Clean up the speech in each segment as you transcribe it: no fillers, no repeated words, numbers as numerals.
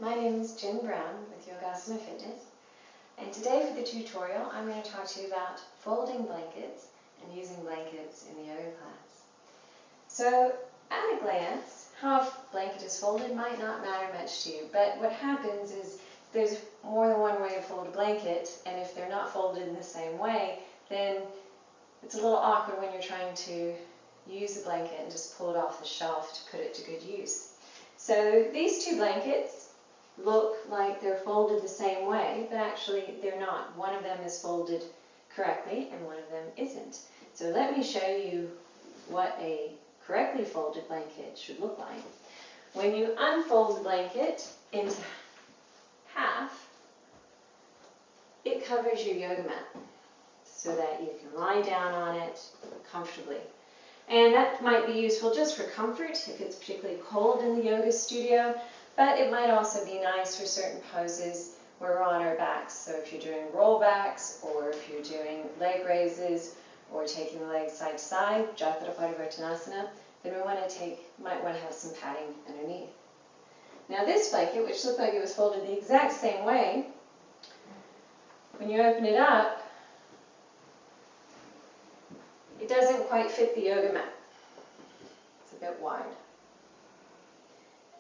My name is Jen Brown with Yogasana Fitness, and today for the tutorial I'm going to talk to you about folding blankets and using blankets in the yoga class. So at a glance, how a blanket is folded might not matter much to you, but what happens is there's more than one way to fold a blanket, and if they're not folded in the same way, then it's a little awkward when you're trying to use the blanket and just pull it off the shelf to put it to good use. So these two blankets look like they're folded the same way, but actually they're not. One of them is folded correctly and one of them isn't. So let me show you what a correctly folded blanket should look like. When you unfold the blanket into half, it covers your yoga mat so that you can lie down on it comfortably. And that might be useful just for comfort if it's particularly cold in the yoga studio, but it might also be nice for certain poses where we're on our backs. So if you're doing rollbacks, or if you're doing leg raises, or taking the legs side to side, PARIGHASANA, then we might want to have some padding underneath. Now this blanket, which looked like it was folded the exact same way, when you open it up, it doesn't quite fit the yoga mat. It's a bit wide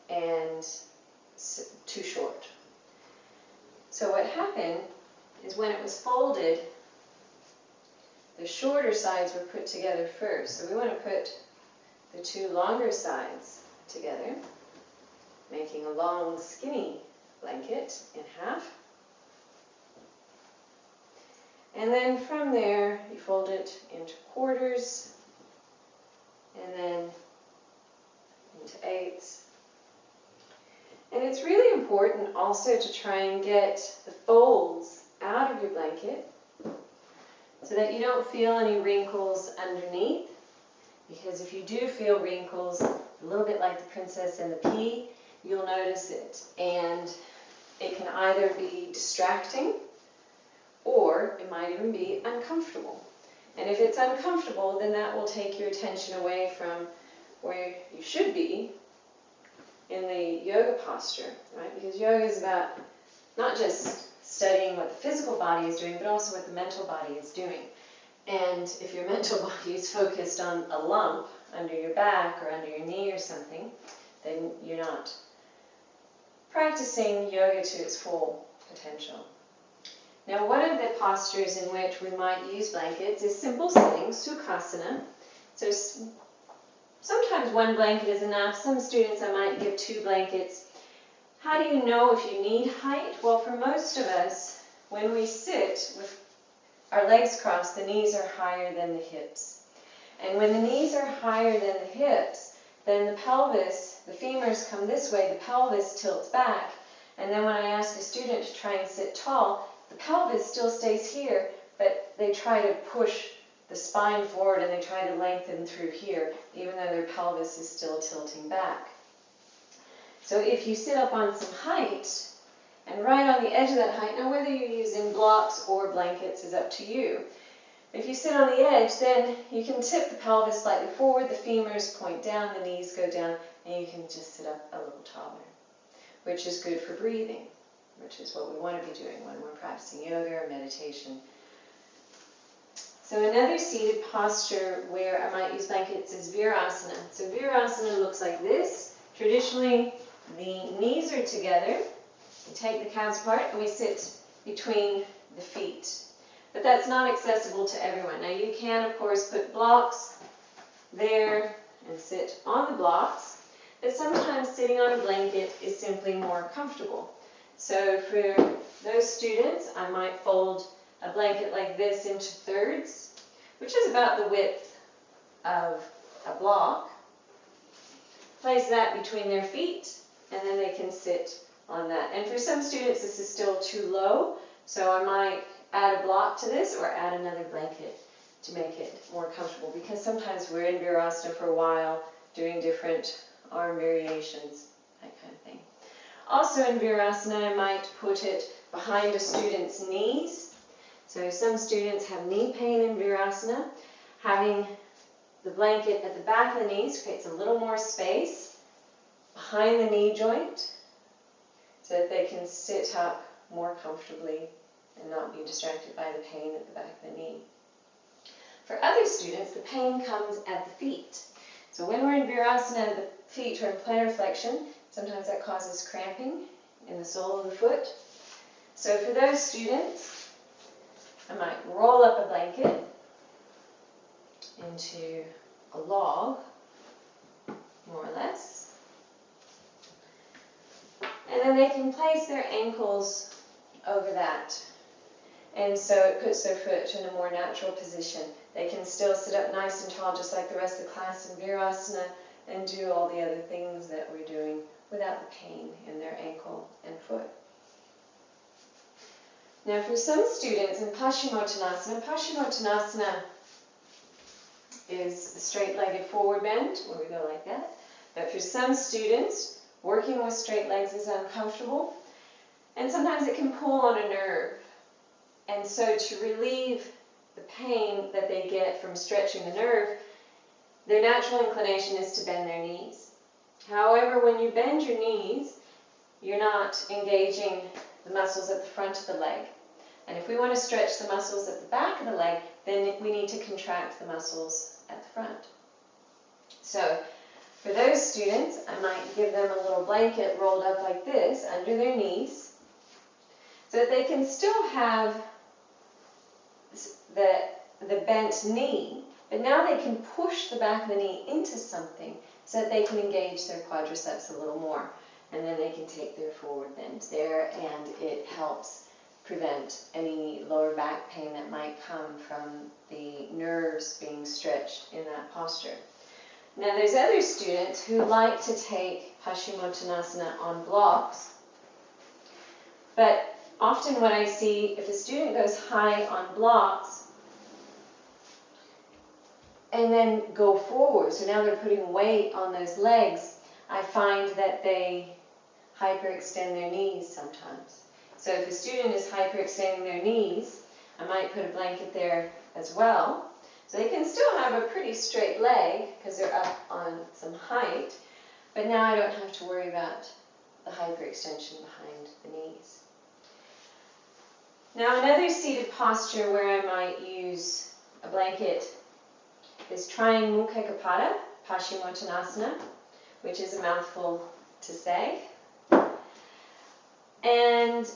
and too short. So what happened is when it was folded, the shorter sides were put together first. So we want to put the two longer sides together, making a long, skinny blanket in half. And then from there, you fold it into quarters, and then into eighths. And it's really important also to try and get the folds out of your blanket so that you don't feel any wrinkles underneath. Because if you do feel wrinkles, a little bit like the princess and the pea, you'll notice it. And it can either be distracting, or it might even be uncomfortable. And if it's uncomfortable, then that will take your attention away from where you should be in the yoga posture, right? Because yoga is about not just studying what the physical body is doing, but also what the mental body is doing. And if your mental body is focused on a lump under your back or under your knee or something, then you're not practicing yoga to its full potential. Now, one of the postures in which we might use blankets is simple sitting, SUKHASANA. So sometimes one blanket is enough. Some students I might give two blankets. How do you know if you need height? Well, for most of us, when we sit with our legs crossed, the knees are higher than the hips. And when the knees are higher than the hips, then the pelvis, the femurs come this way, the pelvis tilts back. And then when I ask a student to try and sit tall, the pelvis still stays here, but they try to push the spine forward and they try to lengthen through here, even though their pelvis is still tilting back. So if you sit up on some height, and right on the edge of that height, now whether you're using blocks or blankets is up to you. If you sit on the edge, then you can tip the pelvis slightly forward, the femurs point down, the knees go down, and you can just sit up a little taller, which is good for breathing, which is what we want to be doing when we're practicing yoga or meditation. So another seated posture where I might use blankets is VIRASANA. So VIRASANA looks like this. Traditionally, the knees are together. We take the calves apart and we sit between the feet. But that's not accessible to everyone. Now you can, of course, put blocks there and sit on the blocks. But sometimes sitting on a blanket is simply more comfortable. So for those students, I might fold a blanket like this into thirds, which is about the width of a block. Place that between their feet, and then they can sit on that. And for some students, this is still too low, so I might add a block to this or add another blanket to make it more comfortable, because sometimes we're in Virasana for a while doing different arm variations, that kind of thing. Also in Virasana, I might put it behind a student's knees. So some students have knee pain in Virasana. Having the blanket at the back of the knees creates a little more space behind the knee joint so that they can sit up more comfortably and not be distracted by the pain at the back of the knee. For other students, the pain comes at the feet. So when we're in Virasana, the feet are in plantar flexion. Sometimes that causes cramping in the sole of the foot. So for those students, I might roll up a blanket into a log, more or less. And then they can place their ankles over that. And so it puts their foot in a more natural position. They can still sit up nice and tall just like the rest of the class in Virasana and do all the other things that we're doing without the pain in their ankle and foot. Now for some students in Paschimottanasana is a straight-legged forward bend where we go like that. But for some students, working with straight legs is uncomfortable, and sometimes it can pull on a nerve. And so to relieve the pain that they get from stretching the nerve, their natural inclination is to bend their knees. However, when you bend your knees, you're not engaging the muscles at the front of the leg. And if we want to stretch the muscles at the back of the leg, then we need to contract the muscles at the front. So for those students, I might give them a little blanket rolled up like this under their knees so that they can still have the bent knee, but now they can push the back of the knee into something so that they can engage their quadriceps a little more. And then they can take their forward bend there, and it helps prevent any lower back pain that might come from the nerves being stretched in that posture. Now there's other students who like to take Paschimottanasana on blocks, but often what I see, if a student goes high on blocks and then go forward, so now they're putting weight on those legs, I find that they hyperextend their knees sometimes. So if a student is hyperextending their knees, I might put a blanket there as well. So they can still have a pretty straight leg because they're up on some height, but now I don't have to worry about the hyperextension behind the knees. Now another seated posture where I might use a blanket is TRIANG MUKHAIKAPADA, Paschimottanasana, which is a mouthful to say. And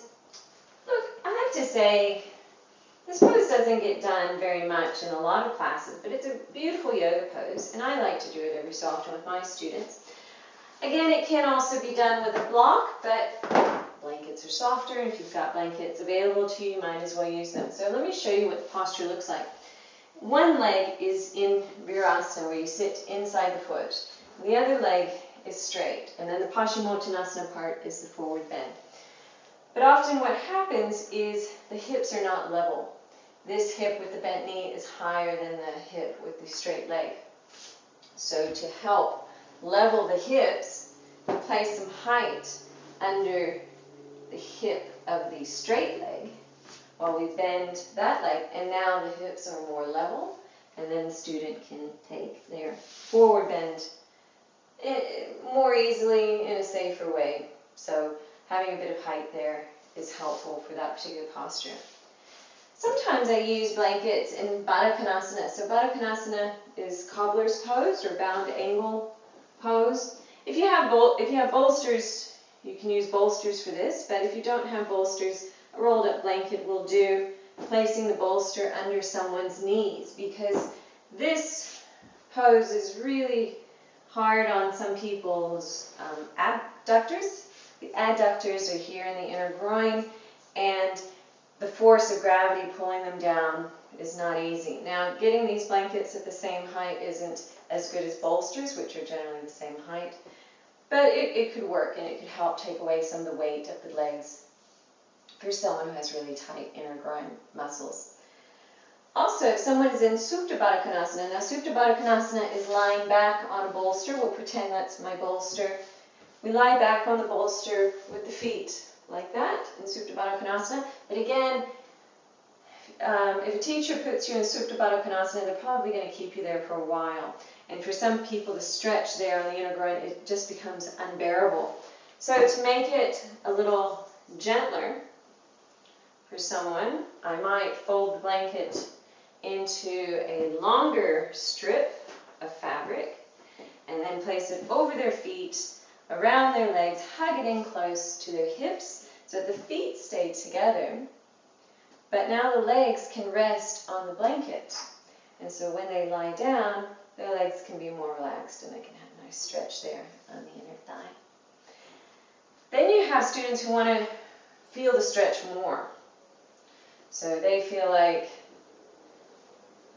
look, I have to say, this pose doesn't get done very much in a lot of classes, but it's a beautiful yoga pose, and I like to do it every so often with my students. Again, it can also be done with a block, but blankets are softer, and if you've got blankets available to you, you might as well use them. So let me show you what the posture looks like. One leg is in Virasana, where you sit inside the foot. The other leg is straight, and then the Paschimottanasana part is the forward bend. But often what happens is the hips are not level. This hip with the bent knee is higher than the hip with the straight leg. So to help level the hips, we place some height under the hip of the straight leg while we bend that leg, and now the hips are more level, and then the student can take their forward bend more easily in a safer way. So having a bit of height there is helpful for that particular posture. Sometimes I use blankets in Baddha Konasana. So Baddha Konasana is cobbler's pose or bound angle pose. If you have bolsters, you can use bolsters for this, but if you don't have bolsters, a rolled up blanket will do, placing the bolster under someone's knees, because this pose is really hard on some people's abductors. The adductors are here in the inner groin, and the force of gravity pulling them down is not easy. Now, getting these blankets at the same height isn't as good as bolsters, which are generally the same height, but it could work, and it could help take away some of the weight of the legs for someone who has really tight inner groin muscles. Also, if someone is in SUPTA Baddha Konasana, now SUPTA Baddha Konasana is lying back on a bolster. We'll pretend that's my bolster. We lie back on the bolster with the feet like that in SUPTA Baddha Konasana. But again, if a teacher puts you in SUPTA Baddha Konasana, they're probably going to keep you there for a while. And for some people, the stretch there on the inner groin, it just becomes unbearable. So to make it a little gentler for someone, I might fold the blanket into a longer strip of fabric and then place it over their feet, around their legs, hug it in close to their hips so that the feet stay together. But now the legs can rest on the blanket. And so when they lie down, their legs can be more relaxed and they can have a nice stretch there on the inner thigh. Then you have students who want to feel the stretch more. So they feel like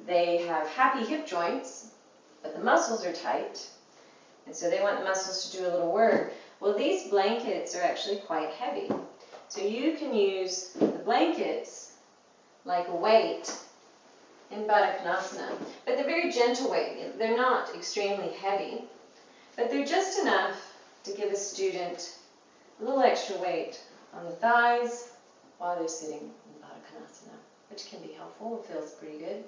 they have happy hip joints, but the muscles are tight. And so they want the muscles to do a little work. Well, these blankets are actually quite heavy. So you can use the blankets like a weight in Baddha Konasana. But they're very gentle weight. They're not extremely heavy, but they're just enough to give a student a little extra weight on the thighs while they're sitting in Baddha Konasana, which can be helpful. It feels pretty good.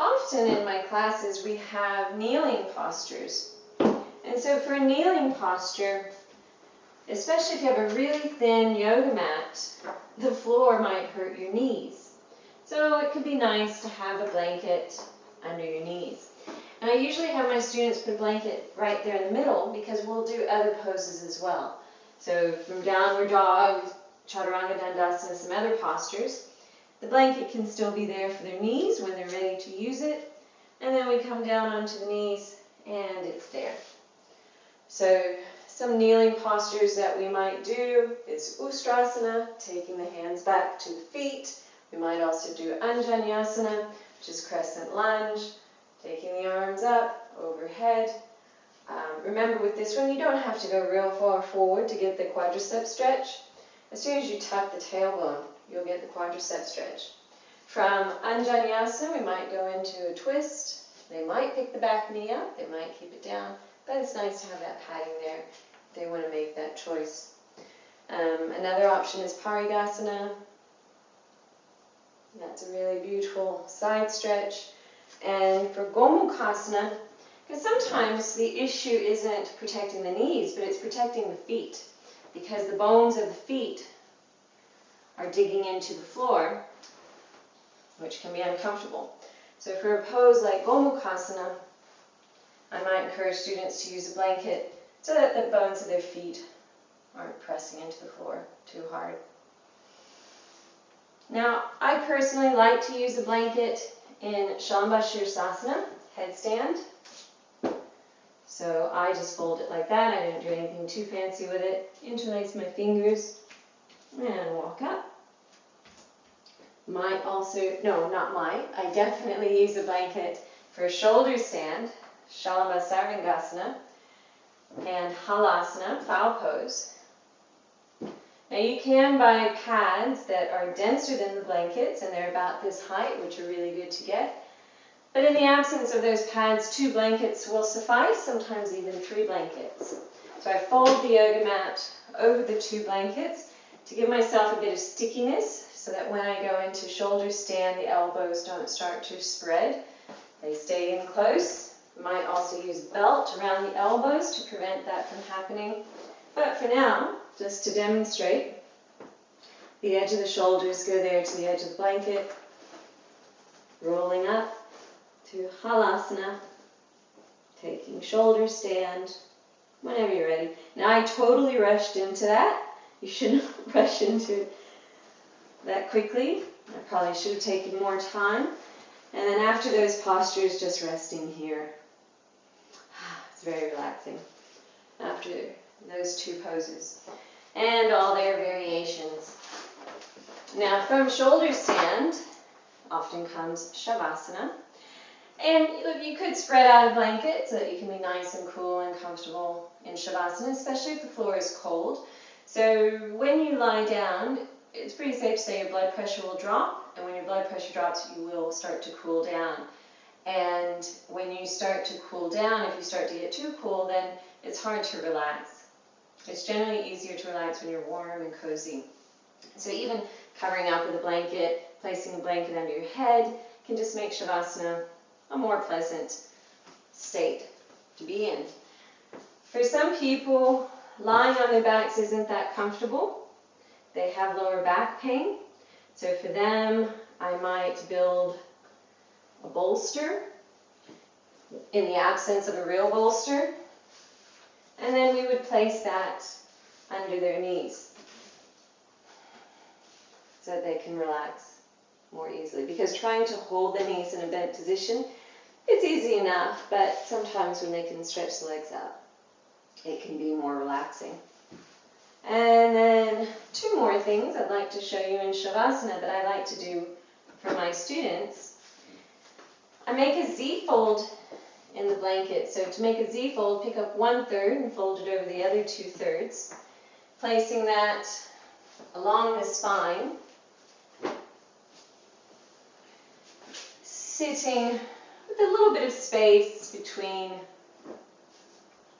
Often in my classes we have kneeling postures. And so for a kneeling posture, especially if you have a really thin yoga mat, the floor might hurt your knees. So it could be nice to have a blanket under your knees. And I usually have my students put a blanket right there in the middle because we'll do other poses as well. So from downward dog, chaturanga dandasana, some other postures, the blanket can still be there for their knees when they're ready to use it. And then we come down onto the knees and it's there. So some kneeling postures that we might do is USTRASANA, taking the hands back to the feet. We might also do ANJANEYASANA, which is crescent lunge, taking the arms up, overhead. Remember with this one, you don't have to go real far forward to get the quadricep stretch. As soon as you tuck the tailbone, you'll get the quadricep stretch. From ANJANEYASANA, we might go into a twist. They might pick the back knee up, they might keep it down, but it's nice to have that padding there if they want to make that choice. Another option is PARIGHASANA. That's a really beautiful side stretch. And for GOMUKHASANA, because sometimes the issue isn't protecting the knees, but it's protecting the feet, because the bones of the feet are digging into the floor, which can be uncomfortable. So for a pose like GOMUKHASANA, I might encourage students to use a blanket so that the bones of their feet aren't pressing into the floor too hard. Now, I personally like to use a blanket in SALAMBA SIRSASANA, headstand. So I just fold it like that. I don't do anything too fancy with it. Interlace my fingers and walk up. Might also, no, not might, I definitely use a blanket for shoulder stand, SARVANGASANA, and HALASANA, plow pose. Now you can buy pads that are denser than the blankets, and they're about this height, which are really good to get. But in the absence of those pads, 2 blankets will suffice, sometimes even 3 blankets. So I fold the yoga mat over the 2 blankets to give myself a bit of stickiness so that when I go into shoulder stand, the elbows don't start to spread. They stay in close. You might also use a belt around the elbows to prevent that from happening. But for now, just to demonstrate, the edge of the shoulders go there to the edge of the blanket, rolling up to HALASANA, taking shoulder stand, whenever you're ready. Now I totally rushed into that. You shouldn't rush into that quickly. I probably should have taken more time. And then after those postures, just resting here. It's very relaxing after those 2 poses and all their variations. Now from shoulder stand often comes SHAVASANA. And you could spread out a blanket so that you can be nice and cool and comfortable in Shavasana, especially if the floor is cold. So when you lie down, it's pretty safe to say your blood pressure will drop, and when your blood pressure drops, you will start to cool down. And when you start to cool down, if you start to get too cool, then it's hard to relax. It's generally easier to relax when you're warm and cozy. So even covering up with a blanket, placing a blanket under your head, can just make Shavasana a more pleasant state to be in. For some people, lying on their backs isn't that comfortable. They have lower back pain. So for them, I might build a bolster in the absence of a real bolster. And then we would place that under their knees so that they can relax more easily. Because trying to hold the knees in a bent position, it's easy enough, but sometimes when they can stretch the legs out, it can be more relaxing. And then 2 more things I'd like to show you in Shavasana that I like to do for my students. I make a Z fold in the blanket. So to make a Z fold, pick up 1/3 and fold it over the other 2/3, placing that along the spine, sitting with a little bit of space between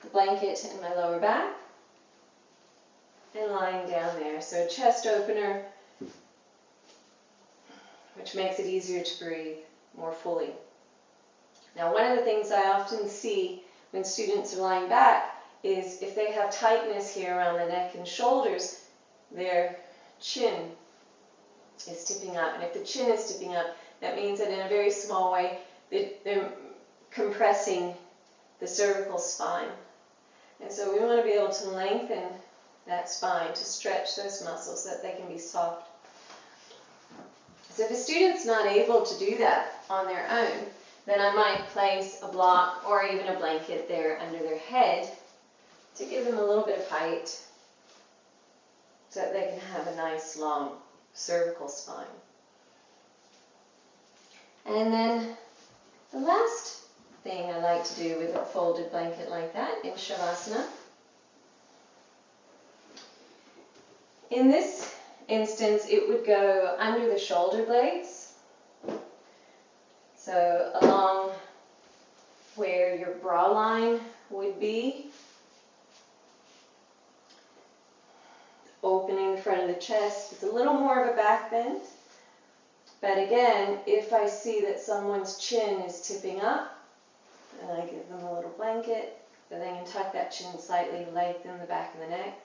the blanket and my lower back, and lying down there. So a chest opener, which makes it easier to breathe more fully. Now, one of the things I often see when students are lying back is if they have tightness here around the neck and shoulders, their chin is tipping up. And if the chin is tipping up, that means that in a very small way, they're compressing the cervical spine. And so we want to be able to lengthen that spine, to stretch those muscles so that they can be soft. So if a student's not able to do that on their own, then I might place a block or even a blanket there under their head to give them a little bit of height so that they can have a nice long cervical spine. And then the last thing I like to do with a folded blanket like that in Shavasana, in this instance, it would go under the shoulder blades. So along where your bra line would be, opening the front of the chest with a little more of a back bend. But again, if I see that someone's chin is tipping up, then I give them a little blanket, so they can tuck that chin slightly, lengthen the back of the neck,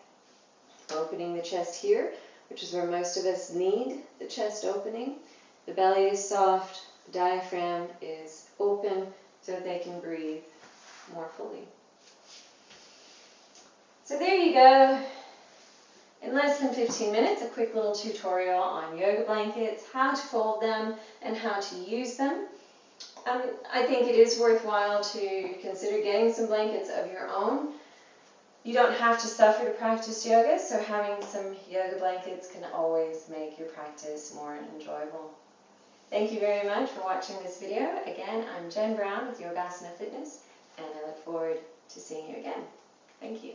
opening the chest here, which is where most of us need the chest opening. The belly is soft, the diaphragm is open, so that they can breathe more fully. So there you go. In less than 15 minutes, a quick little tutorial on yoga blankets, how to fold them, and how to use them. I think it is worthwhile to consider getting some blankets of your own. You don't have to suffer to practice yoga, so having some yoga blankets can always make your practice more enjoyable. Thank you very much for watching this video. Again, I'm Jen Brown with Yogasana Fitness, and I look forward to seeing you again. Thank you.